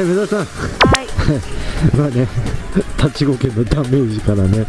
目田さん。はい。まあね、立ちゴケのダメージからね、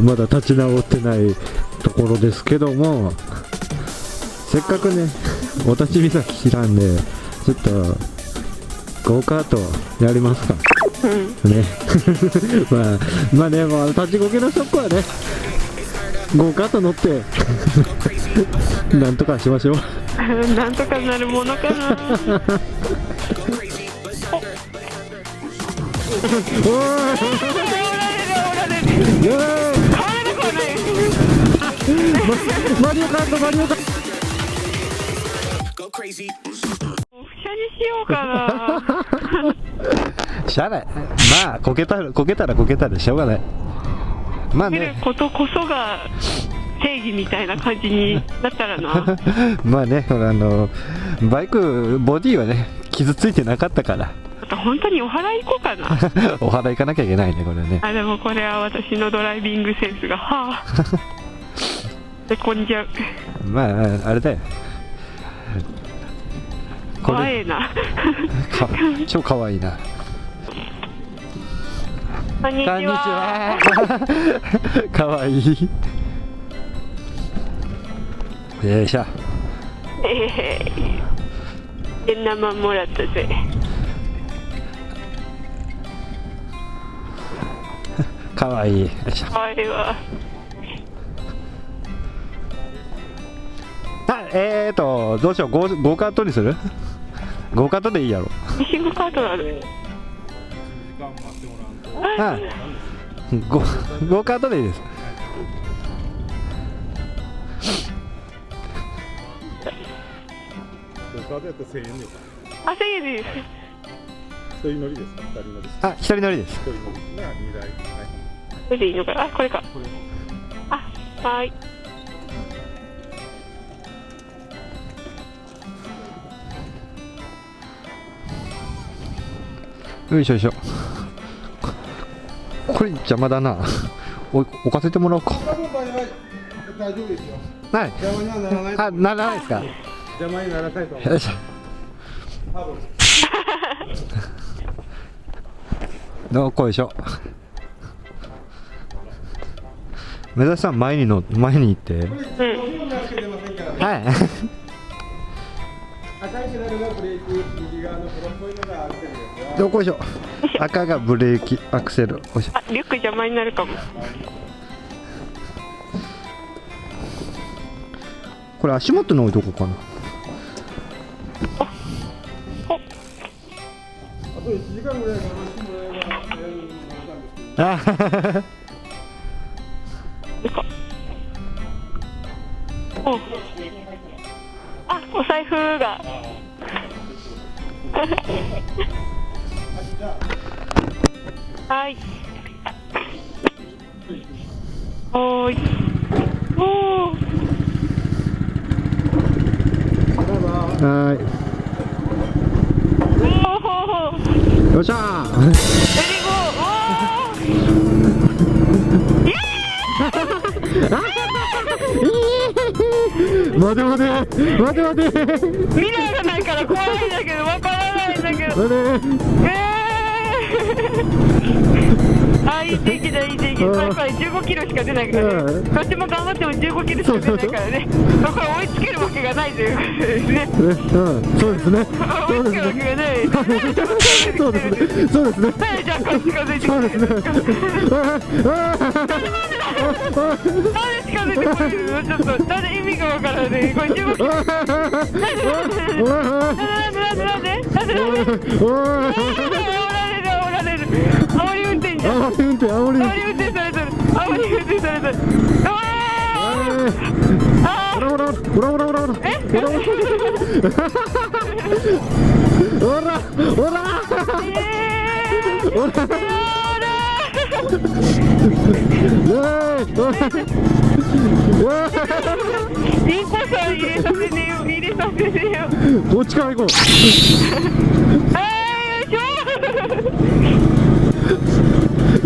まだ立ち直ってないところですけども、せっかくね、お立ち岬来たんで、ちょっとゴーカートやりますか。ね。まあね、立ちゴケのショックはね、ゴーカート乗ってなんとかしましょう。なんとかなるものかな。マリオカート、マリオカート。くしゃにしようかな。しゃあない。まあこけたらでしょうがない。まあね。見ることこそが正義みたいな感じになったらな。まあね、バイクボディはね傷ついてなかったから。本当にお祓い行こうかな。お祓い行かなきゃいけないね、これね。でもこれは私のドライビングセンスがでこんじゃう。まああれだよ。かわいいな。超かわいいな。こんにちは。かわいい。よいしょ。生もらったぜ。かわいい。かわいいわ。どうしよう、ゴーカートにする？ゴーカートでいいやろ。ミシングカートある。ゴーカートでいいです。ゴーカートやったら1000円です。1000円です。一人乗りですか？二人乗りです。一人乗りです。一人乗りが2台。はい。これでいいのかな？これか。はい。よいしょよいしょ。これ邪魔だな。置かせてもらおうか。大丈夫ですよ。はい。邪魔にはならない。ならないですか。邪魔にならないと思う。よいしょ。どうこいしょ。目指さん前に行って。はい。赤いペダルがブレーキ、右側の黒っぽいのがアクセルですよ。どうこいしょ。赤がブレーキ、アクセル。リュック邪魔になるかも。これ足元に置いとこうかな。あと1時間ぐらいかな。お財布が。はい。おーい。はい。よっしゃー。待て。未来がないから怖いんだけど、わからないんだけど。いい天気だ、いい天気。これ15キロしか出ないからね。どっちも頑張っても15キロしか出ないからね。だから追いつけるわけがないということですね。そうですね。追いつけるわけがない。そうですね。若干近づいてくる。なんで近づいてくるの？ちょっと、なんで意味がわからない。これ15キロ。なんで煽り運転じゃん。煽り運転されてる。ほら。インコさん入れさせねえよ。どっちから行こう。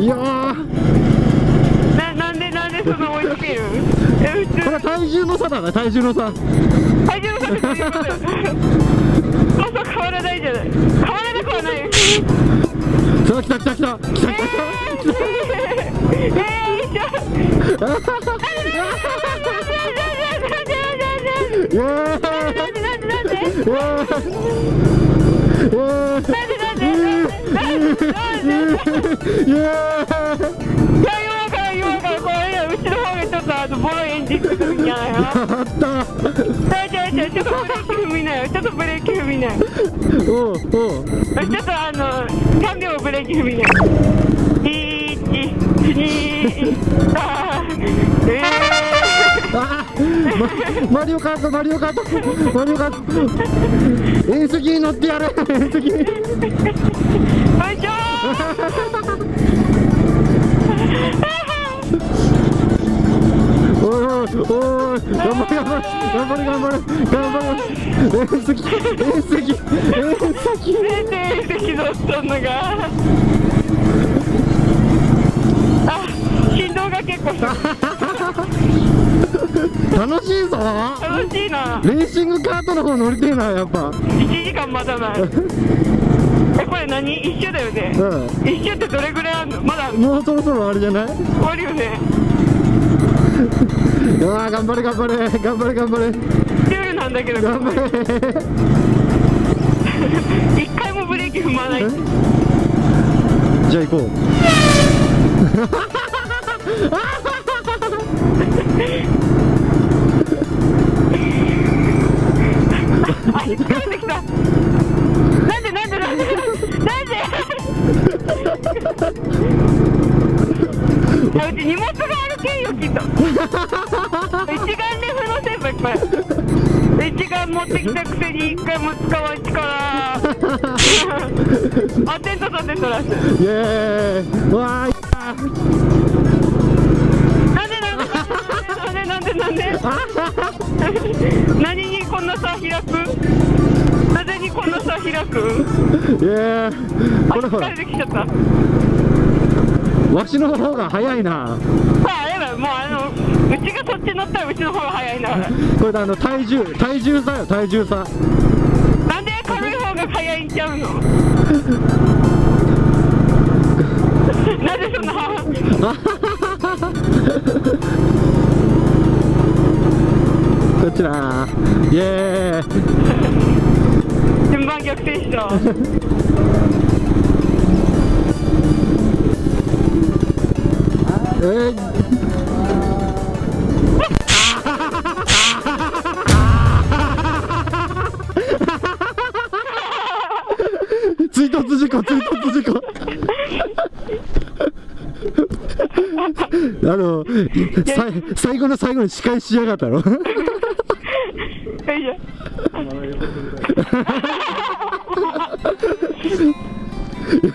いやー。なんでその追いつける？これは体重の差だね、体重の差。体重の差ってどういうことだよ。そう変わらないじゃない。変わらなくはないよ。さあ来た来た来た来た来た来た。イエーイ。うちの方がちょっとボロいエンジン作るんじゃないの。やったちょっとブレーキ踏みなよ。ちょっとブレーキ踏みなよ。おうおうちょっと3秒ブレーキ踏みなよ。1、2、3、マリオカートマリオカートマリオカート遠石に乗ってやれ遠石によいしょおいおいおい頑張れ頑張れ頑張れ頑張れ頑張れ遠石乗っとんのが振動が結構楽しいぞ楽しいな。レーシングカートの方乗りてえなやっぱ1時間待たない。これ何一緒だよね。一緒ってどれぐらいあるの。まだもうそろそろあれじゃない。終わるよね。頑張れ頑張れ頑張れ頑張れルールなんだけど頑張れ一回もブレーキ踏まない。じゃあ行こう引っかかってきた。なんでうち荷物があるけんよきっと。一眼レフの先輩いっぱい。一眼持ってきたくせに一回も使わんちからあ、テントとテントだし。イエーイわーいなんで何にこんな差開く。なぜにこんな差開く。イエーイこれほら疲れてきちゃった。わしの方が早いな。さああれだよ、もううちがそっち乗ったらうちの方が早いんだから。これで体重差よ体重差。なんで軽い方が早いんちゃうのなんでそんなこっちだイエーイ順番逆転した追突事故最後の最後に仕返しやがったろよ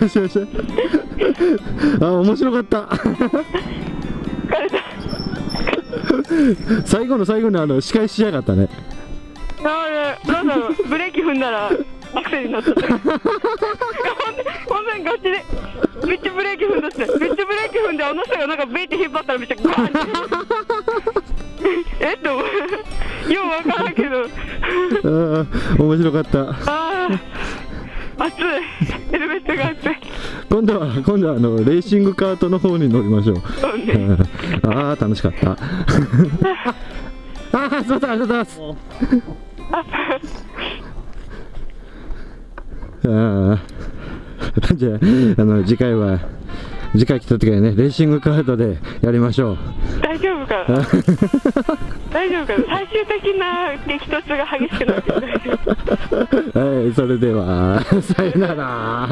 しよし面白かった最後の最後に仕返しやがったね。なんだろう、ブレーキ踏んだらアクセルになっちゃった本当にガチでめっちゃブレーキ踏んだって。めっちゃブレーキ踏んで人がなんかベイって引っ張ったらめっちゃガーンってって思うようわからんけど面白かった。暑い、ヘルメットが暑い。今度はレーシングカートの方に乗りましょう。そうね楽しかったそうだじゃあ次回来た時はねレーシングカートでやりましょう。大丈夫かな大丈夫かな。最終的な激突が激しくなって大丈夫はい、それではさよなら。